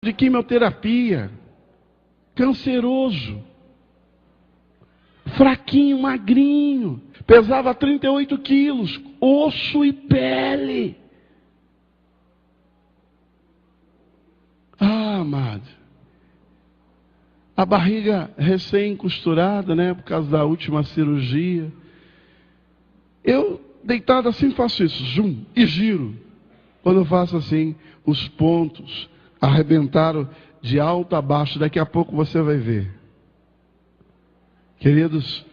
de quimioterapia, canceroso, fraquinho, magrinho, pesava 38 quilos, osso e pele. Ah, amado, a barriga recém-costurada, né, por causa da última cirurgia. Eu, deitado assim, faço isso, zoom, e giro. Quando eu faço assim, os pontos arrebentaram de alto a baixo. Daqui a pouco você vai ver. Queridos,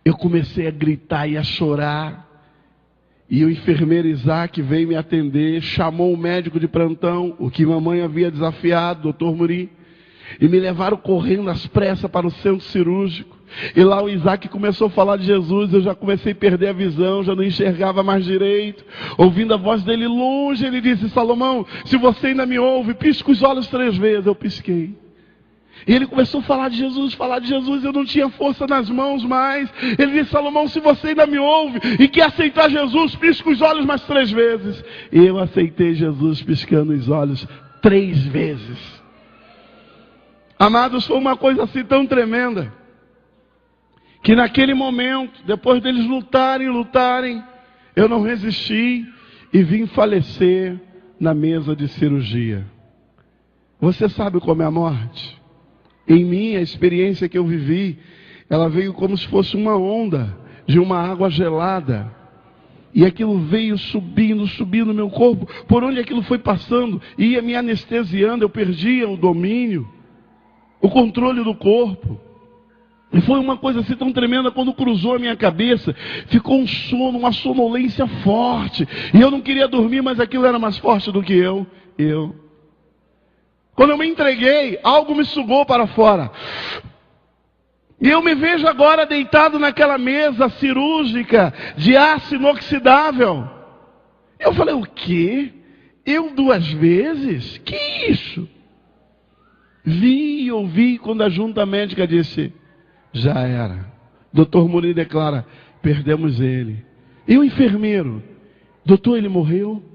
eu comecei a gritar e a chorar. E o enfermeiro Isaac veio me atender, chamou o médico de plantão, o que mamãe havia desafiado, doutor Muri, e me levaram correndo às pressas para o centro cirúrgico. E lá o Isaac começou a falar de Jesus. Eu já comecei a perder a visão, já não enxergava mais direito. Ouvindo a voz dele longe, ele disse: Salomão, se você ainda me ouve, pisca os olhos 3 vezes. Eu pisquei. E ele começou a falar de Jesus, eu não tinha força nas mãos mais. Ele disse: Salomão, se você ainda me ouve e quer aceitar Jesus, pisca os olhos mais 3 vezes. E eu aceitei Jesus piscando os olhos 3 vezes. Amados, foi uma coisa assim tão tremenda, que naquele momento, depois deles lutarem, eu não resisti e vim falecer na mesa de cirurgia. Você sabe como é a morte? Em mim, a experiência que eu vivi, ela veio como se fosse uma onda de uma água gelada. E aquilo veio subindo no meu corpo. Por onde aquilo foi passando, ia me anestesiando, eu perdia o domínio, o controle do corpo. E foi uma coisa assim tão tremenda, quando cruzou a minha cabeça, ficou um sono, uma sonolência forte. E eu não queria dormir, mas aquilo era mais forte do que eu. Quando eu me entreguei, algo me sugou para fora. E eu me vejo agora deitado naquela mesa cirúrgica de aço inoxidável. Eu falei: o quê? Eu 2 vezes? Que isso? Vi e ouvi quando a junta médica disse: já era. Doutor Muri declara: perdemos ele. E o enfermeiro: doutor, ele morreu?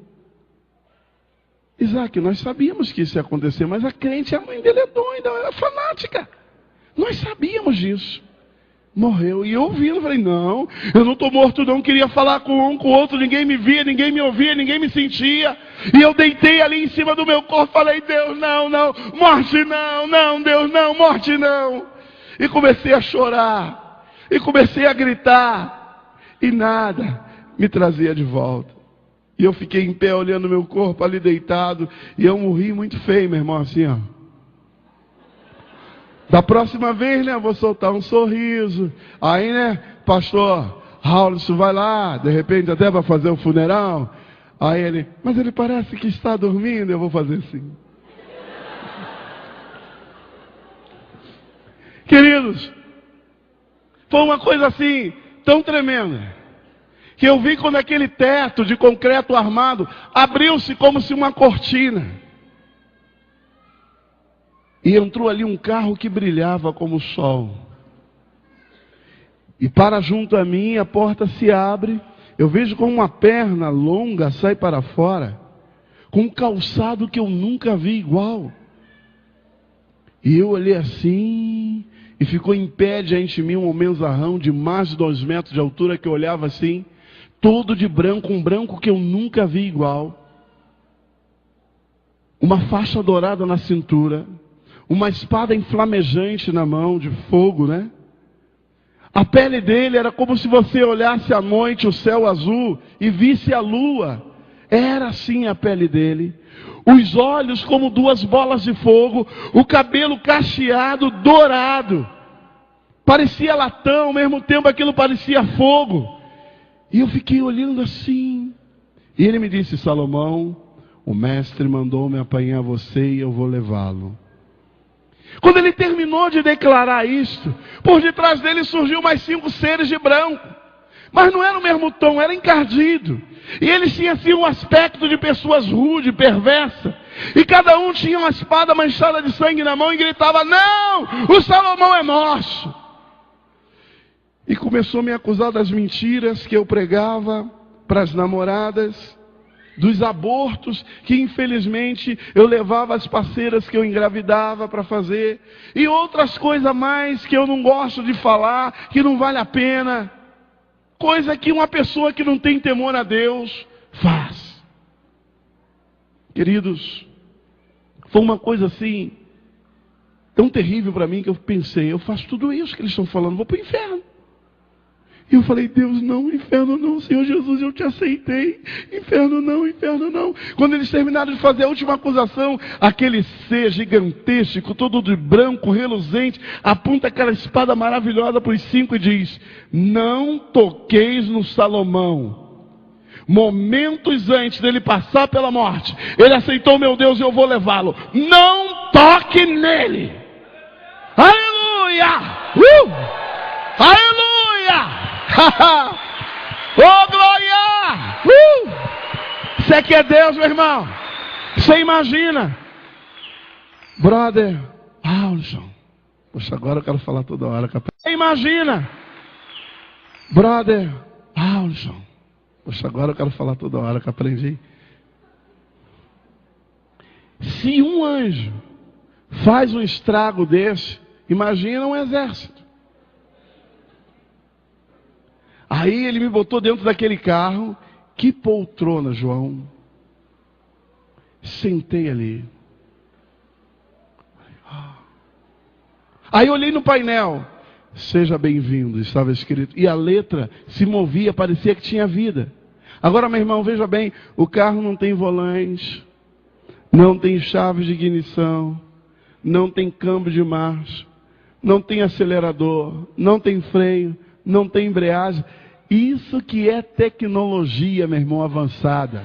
Isaac, nós sabíamos que isso ia acontecer, mas a crente, a mãe dele é doida, ela é fanática. Nós sabíamos disso. Morreu. E eu ouvindo, falei: não, eu não estou morto não. Queria falar com um, com o outro, ninguém me via, ninguém me ouvia, ninguém me sentia. E eu deitei ali em cima do meu corpo, falei: Deus, não, morte não, Deus, não, morte não. E comecei a chorar, e comecei a gritar, e nada me trazia de volta. E eu fiquei em pé olhando meu corpo ali deitado, e eu morri muito feio, meu irmão, assim, ó. Da próxima vez, né, eu vou soltar um sorriso. Aí, né, pastor Raul, isso vai lá, de repente até para fazer o funeral. Aí ele: mas ele parece que está dormindo. Eu vou fazer assim. Queridos, foi uma coisa assim tão tremenda, que eu vi quando aquele teto de concreto armado abriu-se como se uma cortina, e entrou ali um carro que brilhava como o sol. E para junto a mim a porta se abre. Eu vejo como uma perna longa sai para fora, com um calçado que eu nunca vi igual. E eu olhei assim, e ficou em pé diante de mim um homenzarrão de mais de 2 metros de altura, que eu olhava assim, todo de branco, um branco que eu nunca vi igual. Uma faixa dourada na cintura, uma espada inflamejante na mão, de fogo, né? A pele dele era como se você olhasse à noite o céu azul e visse a lua. Era assim a pele dele. Os olhos como 2 bolas de fogo, o cabelo cacheado, dourado. Parecia latão, ao mesmo tempo aquilo parecia fogo. E eu fiquei olhando assim. E ele me disse: Salomão, o mestre mandou-me apanhar você e eu vou levá-lo. Quando ele terminou de declarar isto, por detrás dele surgiu mais 5 seres de branco. Mas não era o mesmo tom, era encardido. E eles tinham assim um aspecto de pessoas rudes, perversas. E cada um tinha uma espada manchada de sangue na mão e gritava: não, o Salomão é nosso. E começou a me acusar das mentiras que eu pregava para as namoradas. dos abortos que infelizmente eu levava as parceiras que eu engravidava para fazer, e outras coisas mais que eu não gosto de falar, que não vale a pena, coisa que uma pessoa que não tem temor a Deus faz. Queridos, foi uma coisa assim tão terrível para mim que eu pensei, eu faço tudo isso que eles estão falando, vou para o inferno. E eu falei, Deus, não, inferno não, Senhor Jesus, eu te aceitei. Inferno não, inferno não. Quando eles terminaram de fazer a última acusação, aquele ser gigantesco, todo de branco, reluzente, aponta aquela espada maravilhosa para os 5 e diz: não toqueis no Salomão. Momentos antes dele passar pela morte, ele aceitou, meu Deus, eu vou levá-lo. Não toque nele. Aleluia! Aleluia! Oh, glória! Você que é Deus, meu irmão. Você imagina, brother Alisson. Poxa, agora eu quero falar toda hora. Você imagina, brother Alisson. Poxa, agora eu quero falar toda hora que aprendi. Se um anjo faz um estrago desse, imagina um exército. Aí ele me botou dentro daquele carro. Que poltrona, João. Sentei ali. Aí olhei no painel. Seja bem-vindo, estava escrito. E a letra se movia, parecia que tinha vida. Agora, meu irmão, veja bem. O carro não tem volante, não tem chave de ignição, não tem câmbio de marcha, não tem acelerador, não tem freio, não tem embreagem. Isso que é tecnologia, meu irmão, avançada.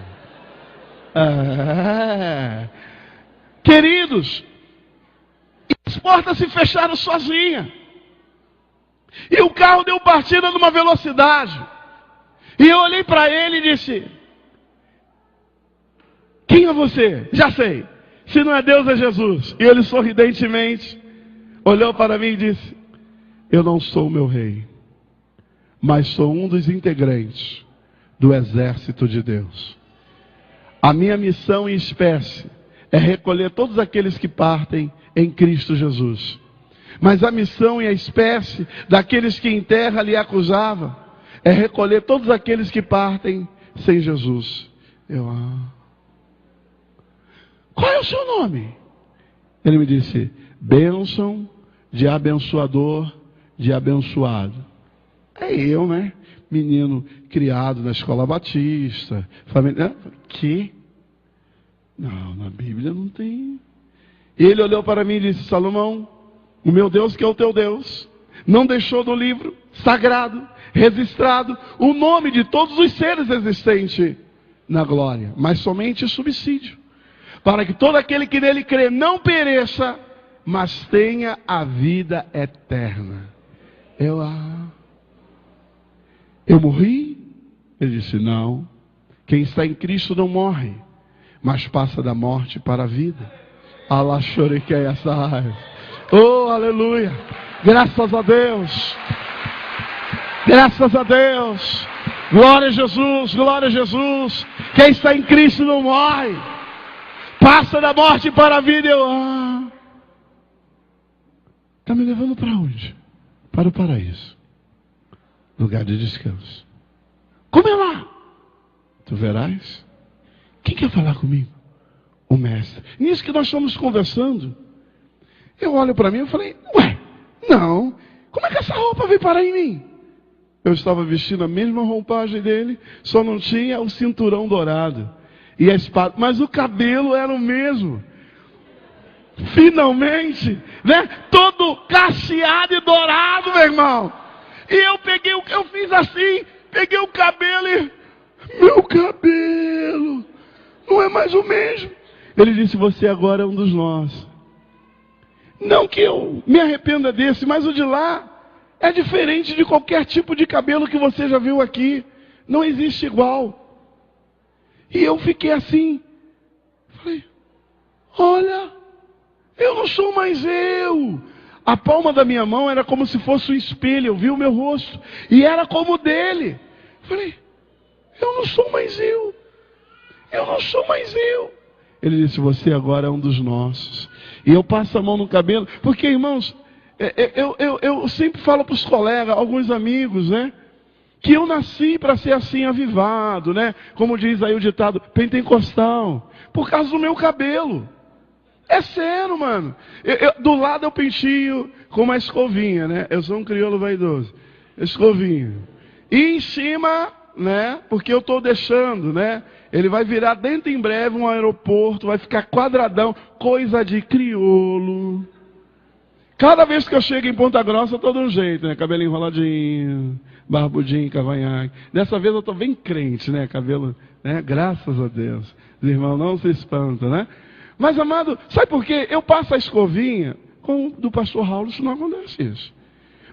Queridos, as portas se fecharam sozinhas. E o carro deu partida numa velocidade. E eu olhei para ele e disse: quem é você? Já sei. Se não é Deus, é Jesus. E ele sorridentemente olhou para mim e disse: eu não sou o meu rei, mas sou um dos integrantes do exército de Deus. A minha missão em espécie é recolher todos aqueles que partem em Cristo Jesus. Mas a missão em espécie daqueles que em terra lhe acusavam é recolher todos aqueles que partem sem Jesus. Qual é o seu nome? Ele me disse: bênção de abençoador, de abençoado. É eu, né? Menino criado na escola batista. Família. Que? Não, na Bíblia não tem. Ele olhou para mim e disse: Salomão, o meu Deus que é o teu Deus, não deixou no livro sagrado, registrado, o nome de todos os seres existentes na glória, mas somente subsídio, para que todo aquele que nele crê não pereça, mas tenha a vida eterna. Eu morri? Ele disse: não. Quem está em Cristo não morre, mas passa da morte para a vida. Allah choriquei essa raiva. Oh, aleluia. Graças a Deus. Graças a Deus. Glória a Jesus, glória a Jesus. Quem está em Cristo não morre, passa da morte para a vida. Está me levando para onde? Para o paraíso, lugar de descanso. Como é lá? Tu verás. Quem quer falar comigo? O mestre. Nisso que nós estamos conversando, eu olho para mim e falei: ué, não, como é que essa roupa veio parar em mim? Eu estava vestindo a mesma roupagem dele, só não tinha o cinturão dourado e a espada, mas o cabelo era o mesmo. Finalmente, né? Todo cacheado e dourado, meu irmão. E eu fiz assim, peguei o cabelo e meu cabelo não é mais o mesmo. Ele disse: você agora é um dos nossos. Não que eu me arrependa desse, mas o de lá é diferente de qualquer tipo de cabelo que você já viu aqui. Não existe igual. E eu fiquei assim. Falei: olha, eu não sou mais eu. A palma da minha mão era como se fosse um espelho. Eu vi o meu rosto e era como o dele. Falei: eu não sou mais eu. Eu não sou mais eu. Ele disse, você agora é um dos nossos. E eu passo a mão no cabelo, porque, irmãos, eu sempre falo para os colegas, alguns amigos, né? Que eu nasci para ser assim avivado, né? Como diz aí o ditado, pentecostal, por causa do meu cabelo. É sério, mano. Do lado eu pentio com uma escovinha, né? Eu sou um crioulo vaidoso. Escovinha. E em cima, né? Porque eu estou deixando, né? Ele vai virar dentro em breve um aeroporto, vai ficar quadradão, coisa de crioulo. Cada vez que eu chego em Ponta Grossa, eu estou de um jeito, né? Cabelo enroladinho, barbudinho, cavanhaque. Dessa vez eu estou bem crente, né? Cabelo, né? Graças a Deus. Os irmãos não se espantam, né? Mas, amado, sabe por quê? Eu passo a escovinha, com o do pastor Raul, isso não acontece isso.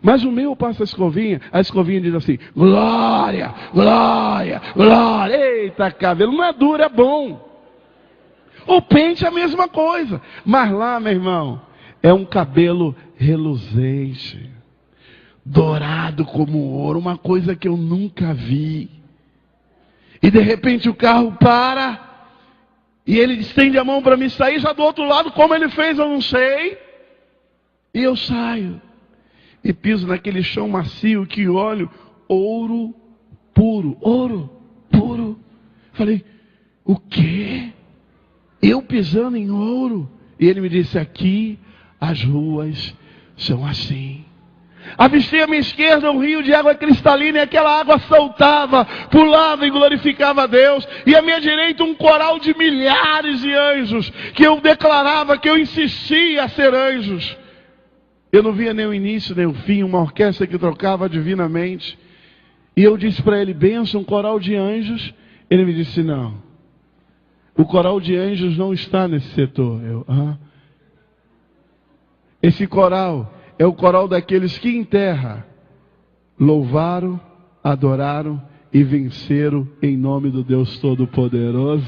Mas o meu passa a escovinha diz assim, glória, glória, glória. Eita, cabelo, não é duro, é bom. O pente é a mesma coisa. Mas lá, meu irmão, é um cabelo reluzente, dourado como ouro, uma coisa que eu nunca vi. E de repente o carro para, e ele estende a mão para me sair, já do outro lado, como ele fez eu não sei. E eu saio, e piso naquele chão macio que olho, ouro puro, ouro puro. Falei, o quê? Eu pisando em ouro? E ele me disse, aqui as ruas são assim. Avistei à minha esquerda um rio de água cristalina, e aquela água saltava, pulava e glorificava a Deus. E à minha direita um coral de milhares de anjos, que eu declarava, que eu insistia a ser anjos. Eu não via nem o início nem o fim, uma orquestra que tocava divinamente. E eu disse para ele, benção, um coral de anjos. Ele me disse, não, o coral de anjos não está nesse setor. Esse coral é o coral daqueles que em terra louvaram, adoraram e venceram em nome do Deus Todo-Poderoso.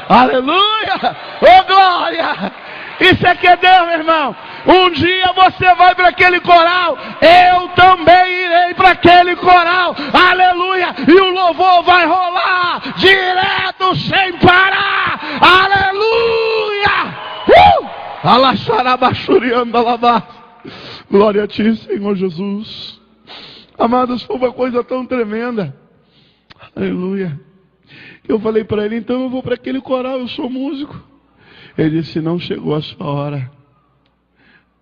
Aleluia! Oh glória! Isso é que é Deus, meu irmão. Um dia você vai para aquele coral, eu também irei para aquele coral. Aleluia! E o louvor vai rolar direto, sem parar. Aleluia! Alaxarabachurianda alabá. Glória a ti, Senhor Jesus. Amados, foi uma coisa tão tremenda. Aleluia. Eu falei para ele, então eu vou para aquele coral, eu sou músico. Ele disse, não chegou a sua hora.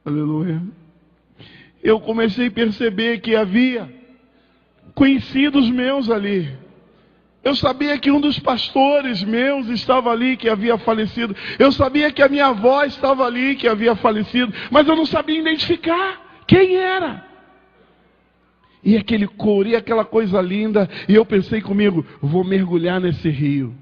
Aleluia. Eu comecei a perceber que havia conhecidos meus ali. Eu sabia que um dos pastores meus estava ali, que havia falecido. Eu sabia que a minha avó estava ali, que havia falecido. Mas eu não sabia identificar quem era. E aquele coro, e aquela coisa linda. E eu pensei comigo, vou mergulhar nesse rio.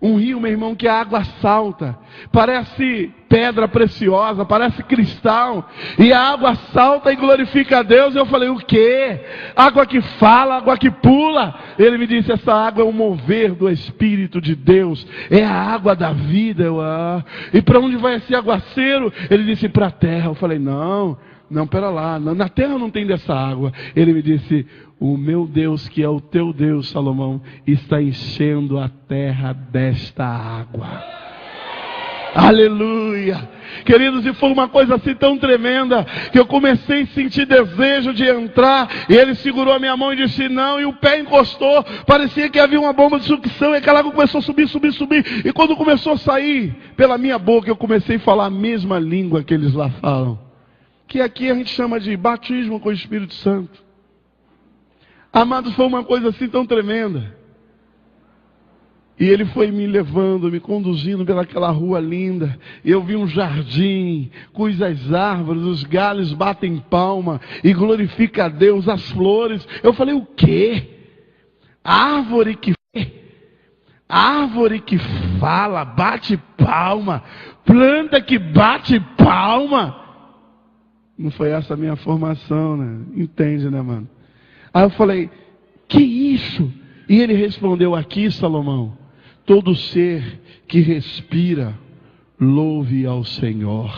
Um rio, meu irmão, que a água salta. Parece pedra preciosa, parece cristal. E a água salta e glorifica a Deus. Eu falei, o quê? Água que fala, água que pula. Ele me disse, essa água é o mover do Espírito de Deus. É a água da vida. E para onde vai esse aguaceiro? Ele disse, para a terra. Eu falei, não, pera lá. Na terra não tem dessa água. Ele me disse, o meu Deus, que é o teu Deus, Salomão, está enchendo a terra desta água. Aleluia. Queridos, e foi uma coisa assim tão tremenda, que eu comecei a sentir desejo de entrar, e ele segurou a minha mão e disse não, e o pé encostou, parecia que havia uma bomba de sucção, e aquela água começou a subir, e quando começou a sair pela minha boca, eu comecei a falar a mesma língua que eles lá falam, que aqui a gente chama de batismo com o Espírito Santo. Amados, foi uma coisa assim tão tremenda. E ele foi me levando, me conduzindo pelaquela rua linda. E eu vi um jardim, cujas árvores, os galhos batem palma e glorifica a Deus, as flores. Eu falei, o quê? Árvore que fala, bate palma. Planta que bate palma. Não foi essa a minha formação, né? Entende, né, mano? Aí eu falei, que isso? E ele respondeu, aqui, Salomão, todo ser que respira, louve ao Senhor.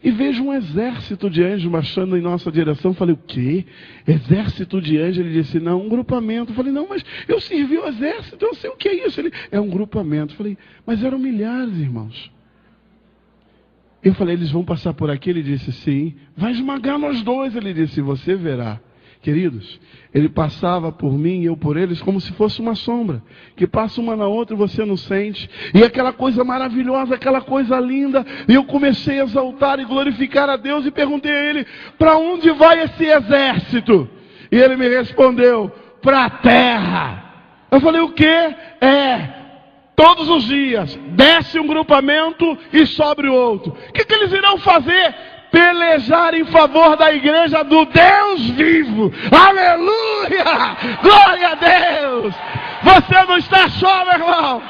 e vejo um exército de anjos marchando em nossa direção. Falei, o quê? Exército de anjos? Ele disse, não, um grupamento. Falei, não, mas eu servi o exército, eu sei o que é isso. Ele, é um grupamento. Falei, mas eram milhares, irmãos. Eu falei, eles vão passar por aqui? Ele disse, sim. Vai esmagar nós dois. Ele disse, você verá. Queridos, ele passava por mim e eu por eles como se fosse uma sombra, que passa uma na outra e você não sente. E aquela coisa maravilhosa, aquela coisa linda, e eu comecei a exaltar e glorificar a Deus e perguntei a ele, para onde vai esse exército? E ele me respondeu, para a terra. Eu falei, o quê? Todos os dias, desce um grupamento e sobe o outro. O que eles irão fazer? Pelejar em favor da igreja do Deus vivo. Aleluia! Glória a Deus! Você não está só, meu irmão.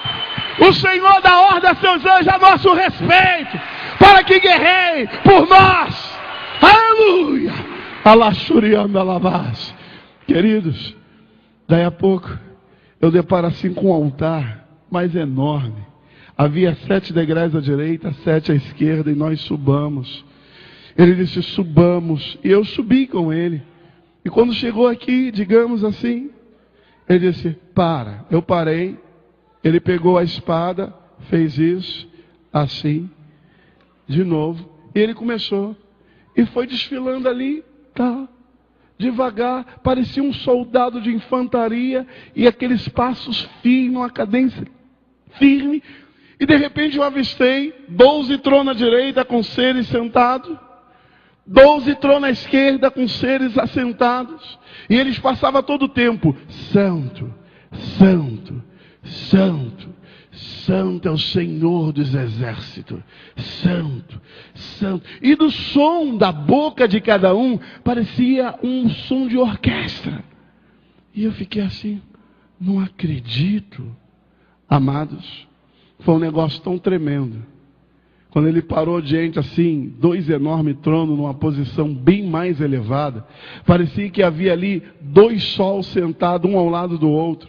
O Senhor dá ordem a seus anjos a nosso respeito, para que guerreiem por nós. Aleluia! Alaxurianda lavaz. Queridos, daí a pouco eu deparo assim com um altar mais enorme. Havia 7 degraus à direita, 7 à esquerda, e nós subamos. Ele disse, subamos. E eu subi com ele. E quando chegou aqui, digamos assim, ele disse, para. Eu parei. Ele pegou a espada, fez isso, assim, de novo. E ele começou. E foi desfilando ali, tá? Devagar, parecia um soldado de infantaria. E aqueles passos firmes, uma cadência firme. E de repente eu avistei 12 tronos à direita com seres sentados. 12 tronos à esquerda com seres assentados. E eles passavam todo o tempo, santo, santo, santo, santo é o Senhor dos exércitos, santo, santo. E do som da boca de cada um, parecia um som de orquestra. E eu fiquei assim, não acredito. Amados, foi um negócio tão tremendo. Quando ele parou diante assim, 2 enormes tronos numa posição bem mais elevada, parecia que havia ali 2 sols sentados, um ao lado do outro.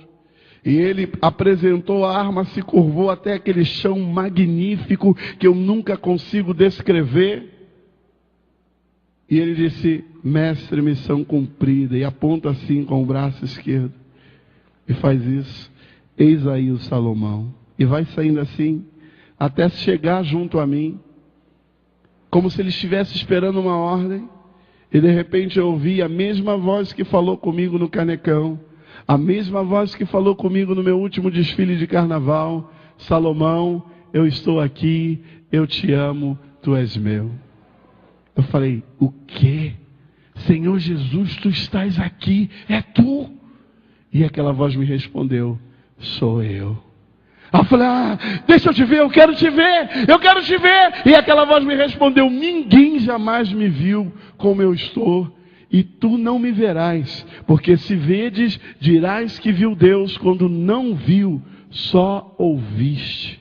E ele apresentou a arma, se curvou até aquele chão magnífico que eu nunca consigo descrever. E ele disse, mestre, missão cumprida. E aponta assim com o braço esquerdo. E faz isso. Eis aí o Salomão. E vai saindo assim, até chegar junto a mim, como se ele estivesse esperando uma ordem. E de repente eu ouvi a mesma voz que falou comigo no Canecão, a mesma voz que falou comigo no meu último desfile de carnaval. Salomão, eu estou aqui, eu te amo, tu és meu. Eu falei, o quê? Senhor Jesus, tu estás aqui, é tu? E aquela voz me respondeu, sou eu. Eu falei, deixa eu te ver, eu quero te ver, eu quero te ver. E aquela voz me respondeu, ninguém jamais me viu como eu estou, e tu não me verás, porque se vedes, dirás que viu Deus, quando não viu, só ouviste.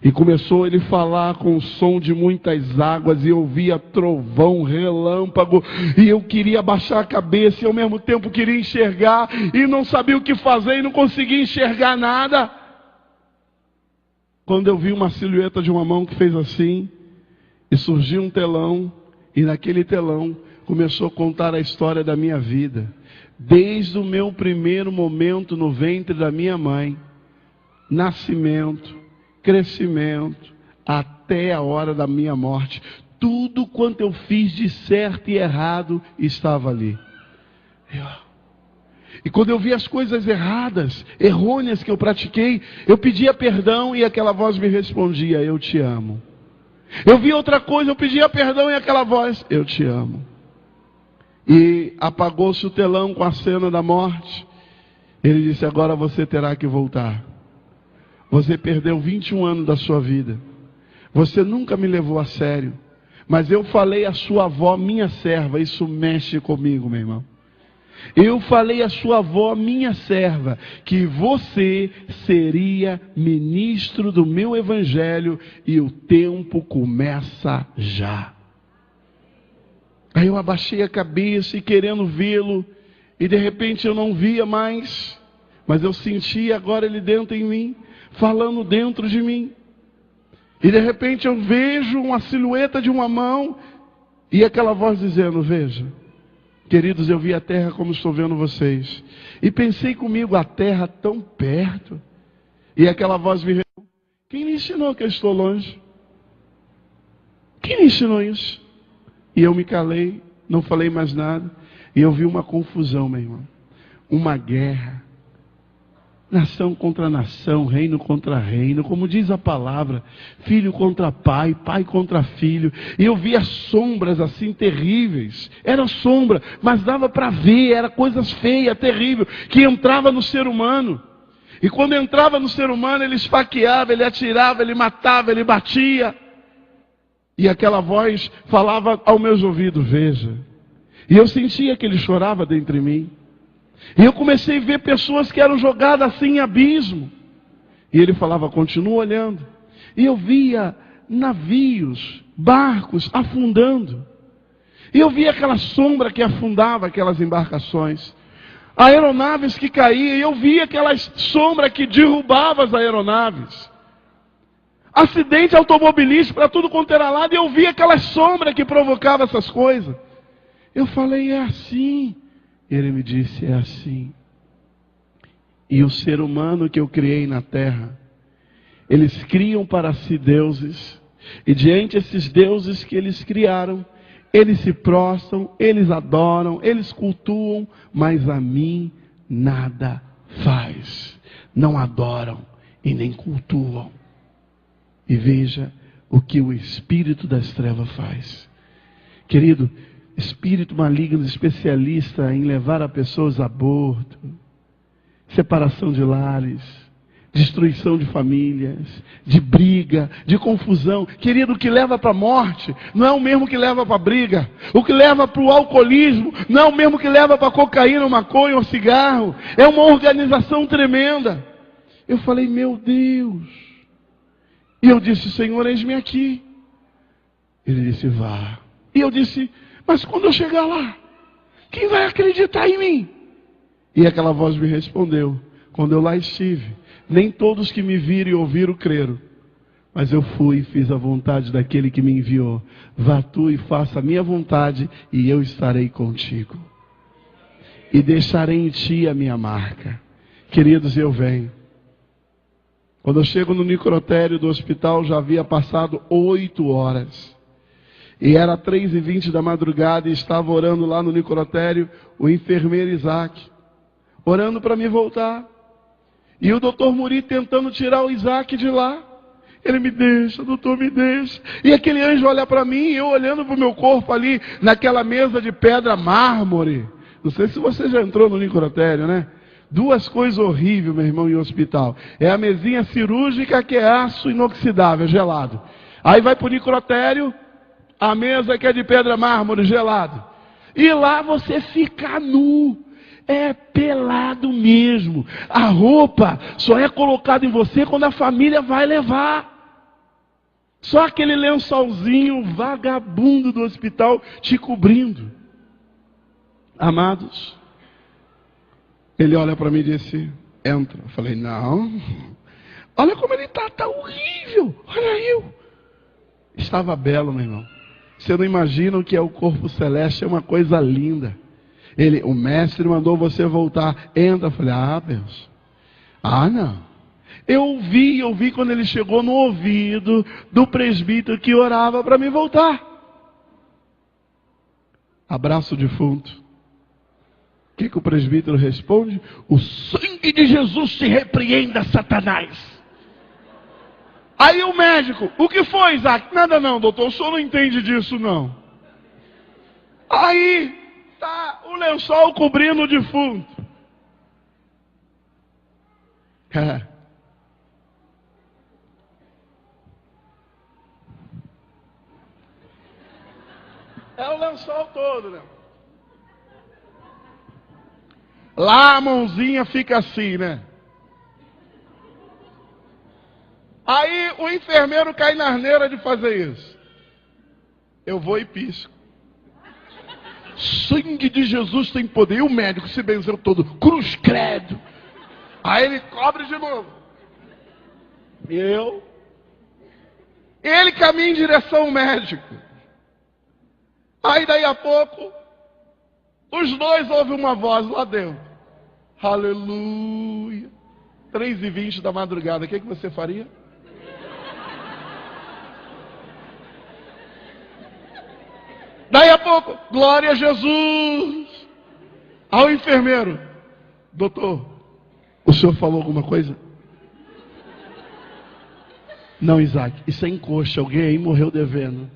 E começou ele a falar com o som de muitas águas, e eu via trovão, relâmpago, e eu queria baixar a cabeça, e ao mesmo tempo queria enxergar, e não sabia o que fazer, e não conseguia enxergar nada. Quando eu vi uma silhueta de uma mão que fez assim, e surgiu um telão, e naquele telão começou a contar a história da minha vida, desde o meu primeiro momento no ventre da minha mãe, nascimento, crescimento, até a hora da minha morte. Tudo quanto eu fiz de certo e errado estava ali. E quando eu vi as coisas erradas, errôneas que eu pratiquei, eu pedia perdão e aquela voz me respondia, eu te amo. Eu vi outra coisa, eu pedia perdão e aquela voz, eu te amo. E apagou-se o telão com a cena da morte. Ele disse, agora você terá que voltar. Você perdeu 21 anos da sua vida. Você nunca me levou a sério. Mas eu falei à sua avó, minha serva, isso mexe comigo, meu irmão. Eu falei à sua avó, minha serva, que você seria ministro do meu evangelho e o tempo começa já. Aí eu abaixei a cabeça e querendo vê-lo, e de repente eu não via mais, mas eu sentia agora ele dentro em mim, falando dentro de mim. E de repente eu vejo uma silhueta de uma mão e aquela voz dizendo: veja, queridos, eu vi a terra como estou vendo vocês. E pensei comigo, a terra tão perto. E aquela voz me respondeu: quem lhe ensinou que eu estou longe? Quem lhe ensinou isso? E eu me calei, não falei mais nada. E eu vi uma confusão, meu irmão. Uma guerra. Nação contra nação, reino contra reino, como diz a palavra, filho contra pai, pai contra filho. E eu via sombras assim terríveis. Era sombra, mas dava para ver, era coisas feias, terrível, que entrava no ser humano. E quando entrava no ser humano, ele esfaqueava, ele atirava, ele matava, ele batia. E aquela voz falava aos meus ouvidos: veja. E eu sentia que ele chorava dentro de mim. E eu comecei a ver pessoas que eram jogadas assim em abismo. E ele falava: continua olhando. E eu via navios, barcos afundando. E eu via aquela sombra que afundava aquelas embarcações. Aeronaves que caíam, e eu via aquela sombra que derrubava as aeronaves. Acidente automobilístico para tudo quanto era lado, e eu via aquela sombra que provocava essas coisas. Eu falei: é assim. Ele me disse: é assim. E o ser humano que eu criei na terra, eles criam para si deuses, e diante desses deuses que eles criaram, eles se prostram, eles adoram, eles cultuam, mas a mim nada faz. Não adoram e nem cultuam. E veja o que o espírito das trevas faz. Querido, espírito maligno, especialista em levar a pessoas a aborto, separação de lares, destruição de famílias, de briga, de confusão. Querido, o que leva para a morte não é o mesmo que leva para a briga. O que leva para o alcoolismo não é o mesmo que leva para a cocaína, maconha ou cigarro. É uma organização tremenda. Eu falei: meu Deus. E eu disse: Senhor, eis-me aqui. Ele disse: vá. E eu disse: mas quando eu chegar lá, quem vai acreditar em mim? E aquela voz me respondeu: quando eu lá estive, nem todos que me viram e ouviram creram. Mas eu fui e fiz a vontade daquele que me enviou. Vá tu e faça a minha vontade, e eu estarei contigo. E deixarei em ti a minha marca. Queridos, eu venho. Quando eu chego no necrotério do hospital, já havia passado 8 horas. E era 3h20 da madrugada e estava orando lá no necrotério o enfermeiro Isaac, orando para me voltar. E o doutor Muri tentando tirar o Isaac de lá. Ele: me deixa, doutor, me deixa. E aquele anjo olha para mim, e eu olhando para o meu corpo ali, naquela mesa de pedra mármore. Não sei se você já entrou no necrotério, né? 2 coisas horríveis, meu irmão, em hospital. É a mesinha cirúrgica, que é aço inoxidável, gelado. Aí vai para o necrotério, a mesa que é de pedra mármore, gelado. E lá você fica nu. É pelado mesmo. A roupa só é colocada em você quando a família vai levar. Só aquele lençolzinho vagabundo do hospital te cobrindo. Amados, ele olha para mim e disse: entra. Eu falei: não. Olha como ele está horrível. Olha eu. Estava belo, meu irmão. Você não imagina o que é o corpo celeste, é uma coisa linda. O mestre mandou você voltar. Entra. Eu falei: ah, Deus. Ah, não. Eu ouvi quando ele chegou no ouvido do presbítero que orava para me voltar. Abraço defunto. O que o presbítero responde? O sangue de Jesus te repreenda, Satanás. Aí o médico: o que foi, Isaac? Nada não, doutor, o senhor não entende disso não. Aí tá o lençol cobrindo o defunto. É o lençol todo, né? Lá a mãozinha fica assim, né? Aí o enfermeiro cai na asneira de fazer isso. Eu vou e pisco. Sangue de Jesus tem poder. E o médico se benzeu todo. Cruz credo. Aí ele cobre de novo. E eu Ele caminha em direção ao médico. Aí daí a pouco, os dois ouvem uma voz lá dentro. Aleluia. 3h20 da madrugada, o que você faria? Daí a pouco, glória a Jesus. Ao enfermeiro, doutor, o senhor falou alguma coisa? Não, Isaac, isso é encoxa, alguém aí morreu devendo.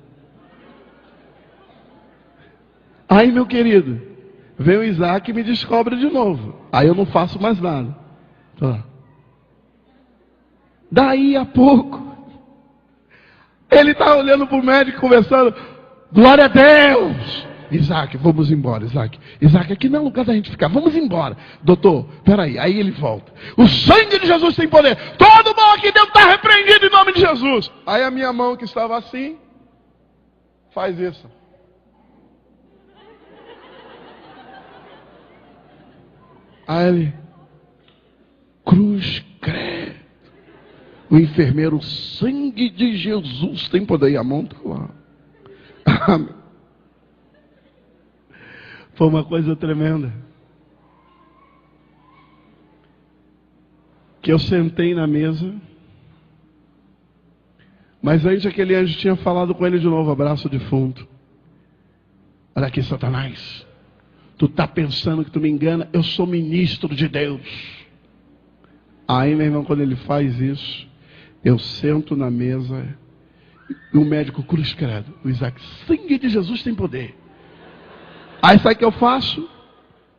Aí, meu querido, vem o Isaac e me descobre de novo. Aí eu não faço mais nada. Tô lá. Daí a pouco, ele está olhando para o médico, conversando. Glória a Deus! Isaac, vamos embora, Isaac. Isaac, aqui não é lugar da gente ficar, vamos embora. Doutor, peraí, aí ele volta. O sangue de Jesus tem poder. Todo mal aqui dentro está repreendido em nome de Jesus. Aí a minha mão que estava assim, faz isso. Aí ele, cruz credo. O enfermeiro, o sangue de Jesus tem poder. E a mão está lá. Foi uma coisa tremenda. Que eu sentei na mesa. Mas antes aquele anjo tinha falado com ele de novo, abraço defunto. Olha aqui, Satanás. Tu está pensando que tu me engana? Eu sou ministro de Deus. Aí, meu irmão, quando ele faz isso, eu sento na mesa e o médico, cruz credo, o Isaac, sangue de Jesus tem poder. Aí sabe o que eu faço?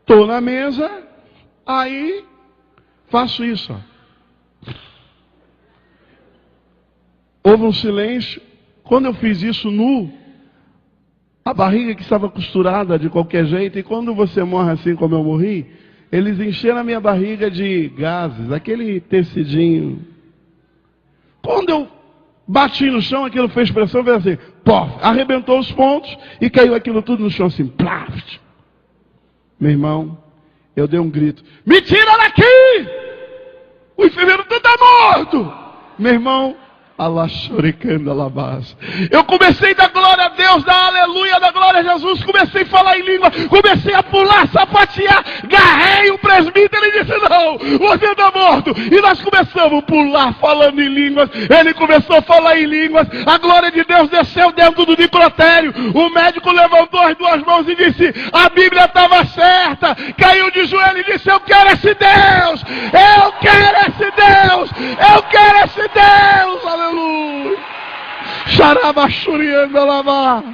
Estou na mesa, aí faço isso. Ó. Houve um silêncio. Quando eu fiz isso nu, a barriga que estava costurada de qualquer jeito, e quando você morre assim como eu morri, eles encheram a minha barriga de gases, aquele tecidinho. Quando eu bati no chão, aquilo fez pressão, fez assim, pof, arrebentou os pontos e caiu aquilo tudo no chão assim, plaf. Meu irmão, eu dei um grito, me tira daqui! O enfermeiro está morto! Meu irmão, eu comecei a dar glória a Deus, dar aleluia, dar glória a Jesus, comecei a falar em língua, comecei a pular, sapatear, garrei o presbítero, ele disse, não, você está morto, e nós começamos a pular, falando em línguas, ele começou a falar em línguas, a glória de Deus desceu dentro do necrotério, o médico levantou as duas mãos e disse, a Bíblia estava certa, caiu de joelho e disse, eu quero esse Deus, eu quero esse Deus, eu quero esse Deus, aleluia. Xarabachurianda lavar.